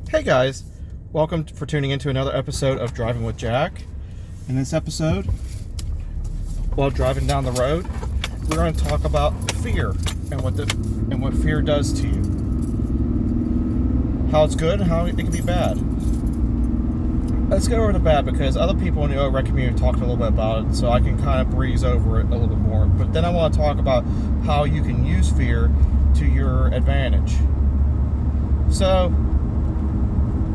Hey guys, welcome for tuning into another episode of Driving with Jack. In this episode, while driving down the road, we're going to talk about fear and what fear does to you. How it's good and how it can be bad. Let's go over the bad because other people in the OREC community talked a little bit about it, so I can kind of breeze over it a little bit more. But then I want to talk about how you can use fear to your advantage. So,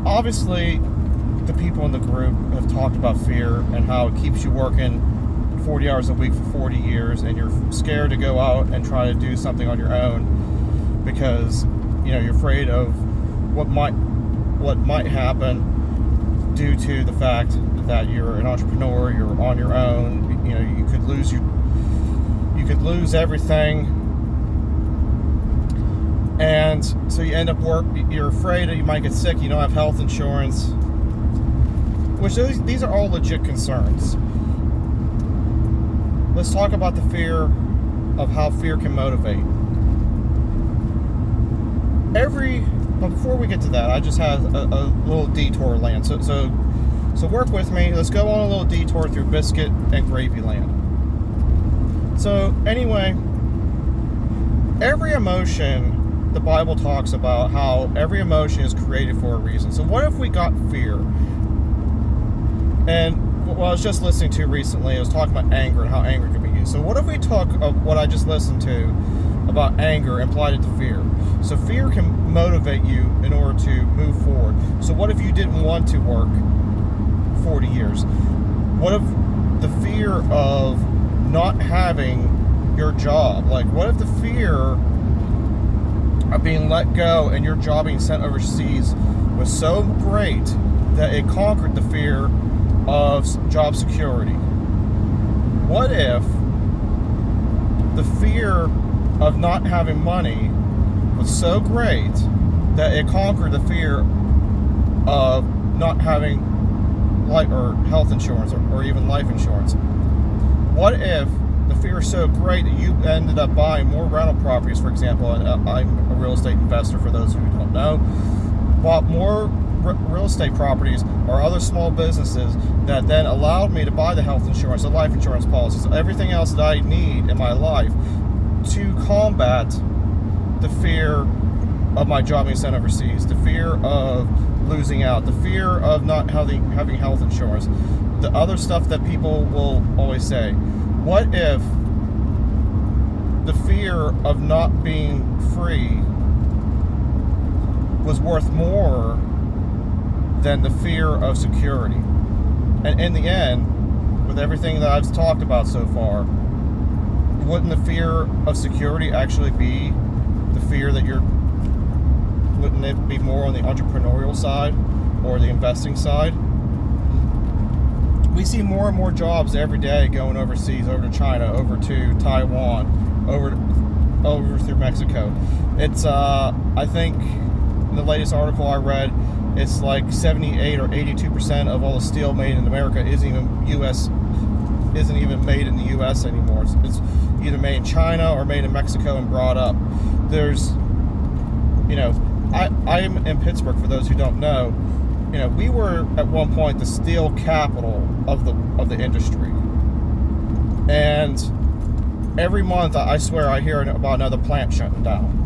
obviously, the people in the group have talked about fear and how it keeps you working 40 hours a week for 40 years and you're scared to go out and try to do something on your own because, you're afraid of what might happen due to the fact that you're an entrepreneur, you're on your own, you could lose everything. And so you end up you're afraid that you might get sick, you don't have health insurance, which these are all legit concerns. Let's talk about the fear of how fear can motivate. But before we get to that, I just have a little detour land. So work with me. Let's go on a little detour through biscuit and gravy land. So anyway, every emotion, the Bible talks about how every emotion is created for a reason. So what if we got fear? And what I was just listening to recently, I was talking about anger and how anger can be used. So what if we talk of what I just listened to about anger and applied it to fear? So fear can motivate you in order to move forward. So what if you didn't want to work 40 years? What if the fear of not having your job, like what if the fear of being let go and your job being sent overseas was so great that it conquered the fear of job security? What if the fear of not having money was so great that it conquered the fear of not having life or health insurance or even life insurance? What if the fear is so great that you ended up buying more rental properties, for example, and I'm a real estate investor for those who don't know, bought more real estate properties or other small businesses that then allowed me to buy the health insurance, the life insurance policies, everything else that I need in my life to combat the fear of my job being sent overseas, the fear of losing out, the fear of not having health insurance, the other stuff that people will always say. What if the fear of not being free was worth more than the fear of security? And in the end, with everything that I've talked about so far, wouldn't the fear of security actually be the fear that wouldn't it be more on the entrepreneurial side or the investing side? We see more and more jobs every day going overseas, over to China, over to Taiwan, over through Mexico. It's, I think, in the latest article I read, it's like 78 or 82% of all the steel made in America isn't even made in the U.S. anymore. It's either made in China or made in Mexico and brought up. There's, I'm in Pittsburgh, for those who don't know. We were at one point the steel capital of the industry, and every month I swear I hear about another plant shutting down.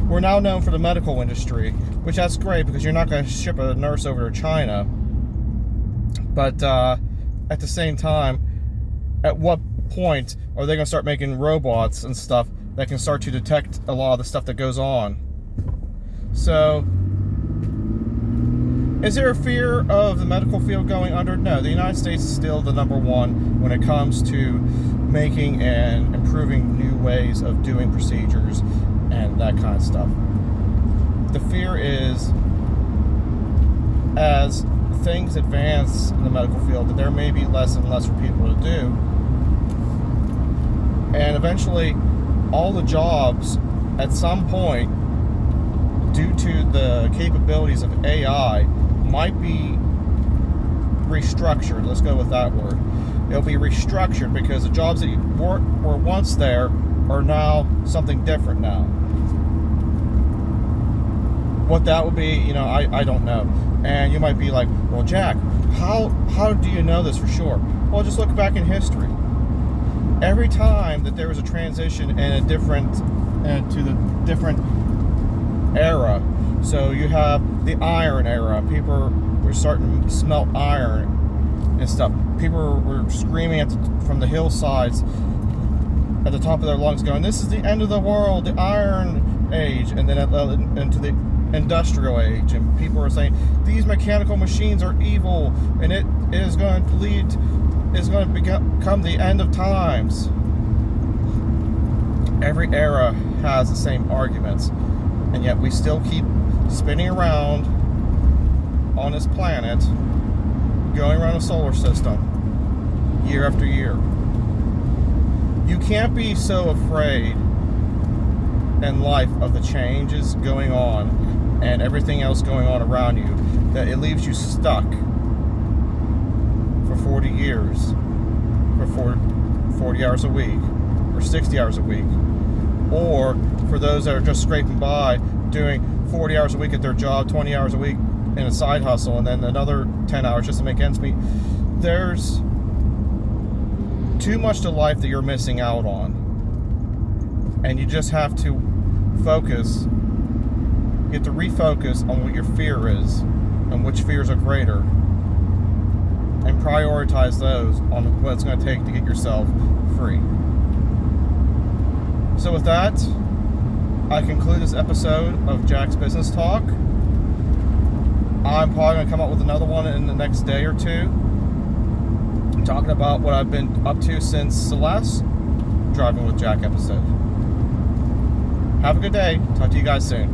We're now known for the medical industry, which that's great because you're not going to ship a nurse over to China. But at the same time, at what point are they going to start making robots and stuff that can start to detect a lot of the stuff that goes on? So, is there a fear of the medical field going under? No, the United States is still the number one when it comes to making and improving new ways of doing procedures and that kind of stuff. The fear is, as things advance in the medical field, that there may be less and less for people to do. And eventually, all the jobs, at some point, due to the capabilities of AI, might be restructured. Let's go with that word. It'll be restructured because the jobs that were once there are now something different now. what that would be, I don't know. And you might be like, well, Jack, how do you know this for sure? Well, just look back in history. Every time that there was a transition to the different era, so you have the iron era. People were starting to smelt iron and stuff. People were screaming from the hillsides at the top of their lungs, going, "This is the end of the world, the Iron Age," and then into the Industrial Age, and people are saying these mechanical machines are evil, and it is going to become the end of times. Every era has the same arguments, and yet we still keep spinning around on this planet, going around a solar system year after year. You can't be so afraid in life of the changes going on and everything else going on around you that it leaves you stuck for 40 years, for 40 hours a week, or 60 hours a week, or for those that are just scraping by doing 40 hours a week at their job, 20 hours a week in a side hustle, and then another 10 hours just to make ends meet. There's too much to life that you're missing out on, and you just have to focus. You have to refocus on what your fear is and which fears are greater, and prioritize those on what it's going to take to get yourself free. So with that, I conclude this episode of Jack's Business Talk. I'm probably going to come up with another one in the next day or two, talking about what I've been up to since the last Driving with Jack episode. Have a good day. Talk to you guys soon.